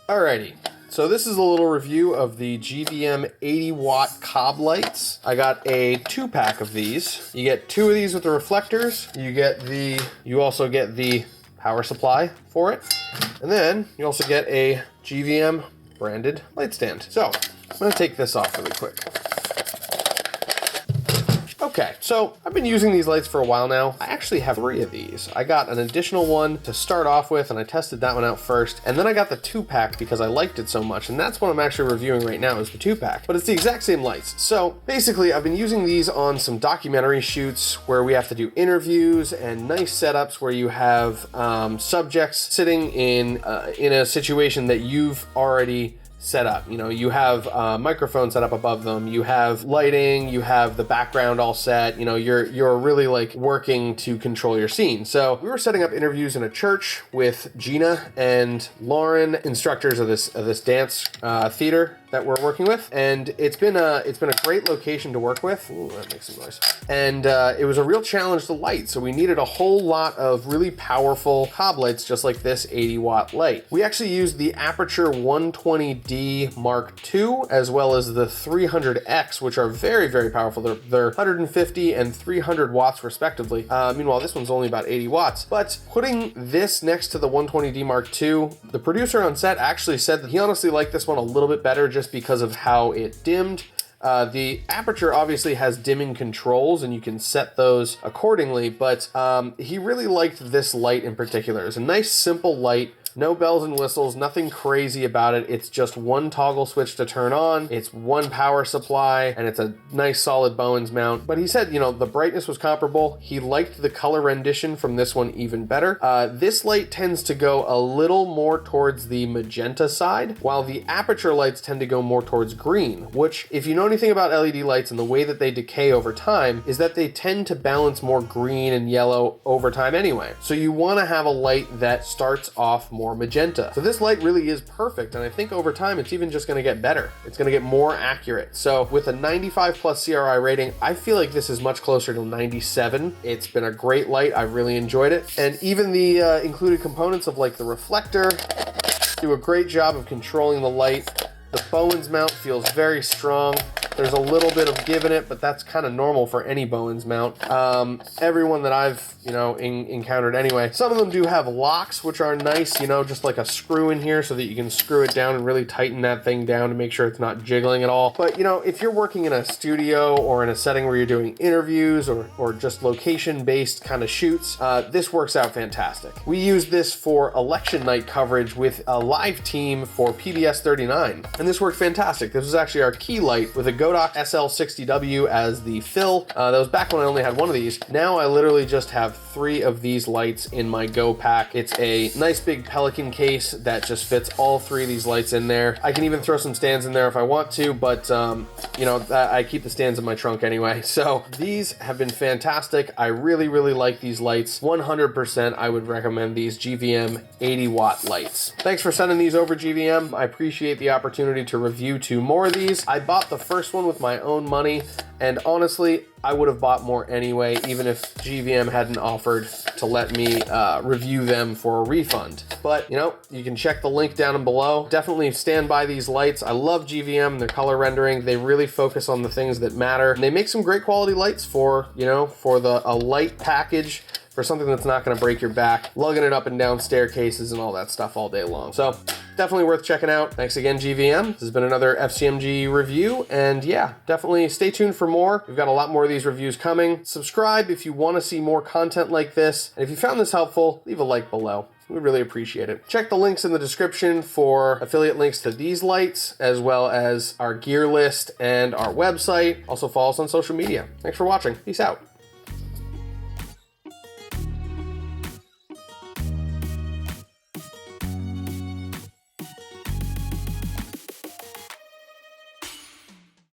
Alrighty. So this is a little review of the GVM 80 watt cob lights. I got a 2-pack of these. You get 2 of these with the reflectors. You also get the power supply for it. And then you also get a GVM branded light stand. So I'm gonna take this off really quick. Okay, so I've been using these lights for a while now. I actually have 3 of these. I got an additional one to start off with, and I tested that one out first. And then I got the 2-pack because I liked it so much, and that's what I'm actually reviewing right now is the 2-pack. But it's the exact same lights. So basically, I've been using these on some documentary shoots where we have to do interviews and nice setups where you have subjects sitting in a situation that you've already set up. You know, you have a microphone set up above them, you have lighting, you have the background all set, you know, you're really like working to control your scene. So we were setting up interviews in a church with Gina and Lauren, instructors of this dance theater that we're working with, and it's been a great location to work with. Ooh, that makes some noise. And it was a real challenge to light, so we needed a whole lot of really powerful cob lights just like this 80 watt light. We actually used the Aputure 120D Mark II as well as the 300X, which are very, very powerful. They're 150 and 300 watts respectively. Meanwhile, this one's only about 80 watts. But putting this next to the 120D Mark II, the producer on set actually said that he honestly liked this one a little bit better just because of how it dimmed. The Aputure obviously has dimming controls and you can set those accordingly, but he really liked this light in particular. It's a nice simple light. No bells and whistles, nothing crazy about it. It's just one toggle switch to turn on. It's one power supply, and it's a nice solid Bowens mount. But he said, you know, the brightness was comparable. He liked the color rendition from this one even better. This light tends to go a little more towards the magenta side, while the Aputure lights tend to go more towards green, which, if you know anything about LED lights and the way that they decay over time, is that they tend to balance more green and yellow over time anyway. So you want to have a light that starts off more magenta. So this light really is perfect, and I think over time it's even just going to get better. It's going to get more accurate. So with a 95 plus CRI rating, I feel like this is much closer to 97. It's been a great light. I really enjoyed it. And even the included components of like the reflector do a great job of controlling the light. The Bowens mount feels very strong. There's a little bit of give in it, but that's kind of normal for any Bowens mount. Everyone that I've, encountered anyway. Some of them do have locks, which are nice, just like a screw in here so that you can screw it down and really tighten that thing down to make sure it's not jiggling at all. But, if you're working in a studio or in a setting where you're doing interviews or just location-based kind of shoots, this works out fantastic. We used this for election night coverage with a live team for PBS 39, and this worked fantastic. This was actually our key light with a Godox SL60W as the fill. That was back when I only had one of these. Now I literally just have 3 of these lights in my Go pack. It's a nice big Pelican case that just fits all 3 of these lights in there. I can even throw some stands in there if I want to, but I keep the stands in my trunk anyway. So these have been fantastic. I really, really like these lights. 100% I would recommend these GVM 80 watt lights. Thanks for sending these over, GVM. I appreciate the opportunity to review 2 more of these. I bought the first one with my own money, and honestly, I would have bought more anyway, even if GVM hadn't offered to let me review them for a refund. But, you can check the link down below. Definitely stand by these lights. I love GVM, their color rendering. They really focus on the things that matter. And they make some great quality lights for a light package, for something that's not going to break your back, lugging it up and down staircases and all that stuff all day long. So definitely worth checking out. Thanks again, GVM. This has been another FCMG review, and yeah, definitely stay tuned for more. We've got a lot more of these reviews coming. Subscribe if you want to see more content like this, and if you found this helpful, leave a like below. We really appreciate it. Check the links in the description for affiliate links to these lights, as well as our gear list and our website. Also follow us on social media. Thanks for watching. Peace out.